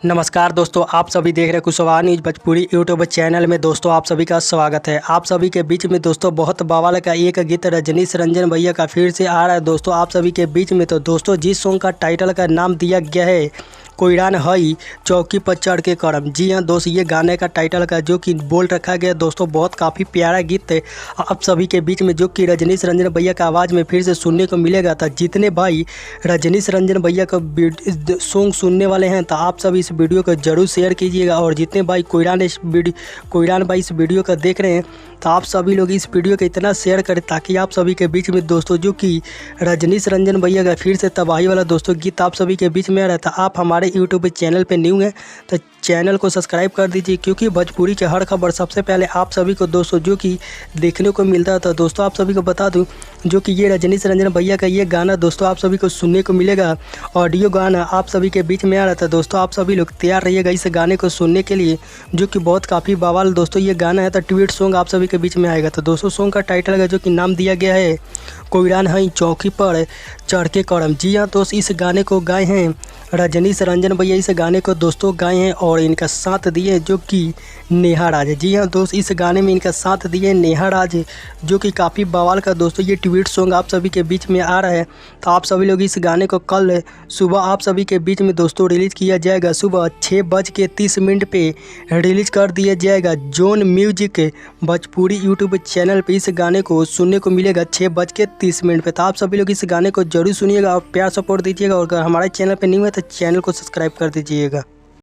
नमस्कार दोस्तों, आप सभी देख रहे हैं Kushwaha news Bhojpuri YouTube channel में। दोस्तों आप सभी का स्वागत है। आप सभी के बीच में दोस्तों बहुत बवाल का एक गीत रजनीश रंजन भैया का फिर से आ रहा है दोस्तों आप सभी के बीच में। तो दोस्तों जिस सॉन्ग का टाइटल का नाम दिया गया है कोयरान हई चौकी पर चढ़ के करम। जी हाँ दोस्त, ये गाने का टाइटल का जो कि बोल रखा गया दोस्तों बहुत काफ़ी प्यारा गीत है आप सभी के बीच में, जो कि रजनीश रंजन भैया का आवाज़ में फिर से सुनने को मिलेगा। था जितने भाई रजनीश रंजन भैया का सॉन्ग सुनने वाले हैं तो आप सभी इस वीडियो को जरूर शेयर कीजिएगा, और जितने भाई कोयरान भाई इस वीडियो को देख रहे हैं तो आप सभी लोग इस वीडियो को इतना शेयर करें ताकि आप सभी के बीच में दोस्तों जो कि रजनीश रंजन भैया का फिर से तबाही वाला दोस्तों गीत आप सभी के बीच में आ रहा था। आप हमारे यूट्यूब चैनल पे न्यू हैं तो चैनल को सब्सक्राइब कर दीजिए, क्योंकि भोजपुरी की हर खबर सबसे पहले आप सभी को दोस्तों जो कि देखने को मिलता था। दोस्तों आप सभी को बता दूं जो कि ये रजनीश रंजन भैया का ये गाना दोस्तों आप सभी को सुनने को मिलेगा, ऑडियो गाना आप सभी के बीच में आ रहा था। दोस्तों आप सभी लोग तैयार रहिएगा इस गाने को सुनने के लिए, जो कि बहुत काफ़ी बवाल दोस्तों ये गाना है। तो ट्वीट सॉन्ग आप सभी के बीच में आएगा। तो दोस्तों सॉन्ग का टाइटल का जो कि नाम दिया गया है कोयरान हई चौकी पर चढ़ के करम। जी हाँ दोस्त, इस गाने को गाए हैं रजनीश रंजन भैया। इस गाने को दोस्तों गाए हैं और इनका साथ दिए जो कि नेहा राज। जी हाँ दोस्त, इस गाने में इनका साथ दिए नेहा राज, जो कि काफ़ी बवाल का दोस्तों ये ट्वीट सॉन्ग आप सभी के बीच में आ रहा है। तो आप सभी लोग इस गाने को कल सुबह आप सभी के बीच में दोस्तों रिलीज़ किया जाएगा। सुबह 6:30 पे रिलीज़ कर दिया जाएगा। जोन म्यूजिक भोजपुरी यूट्यूब चैनल पे इस गाने को सुनने को मिलेगा 6:30 पे। तो आप सभी लोग इस गाने को जरूर सुनिएगा और प्यार सपोर्ट दीजिएगा, और अगर हमारे चैनल पे न्यू है तो चैनल को सब्सक्राइब कर दीजिएगा।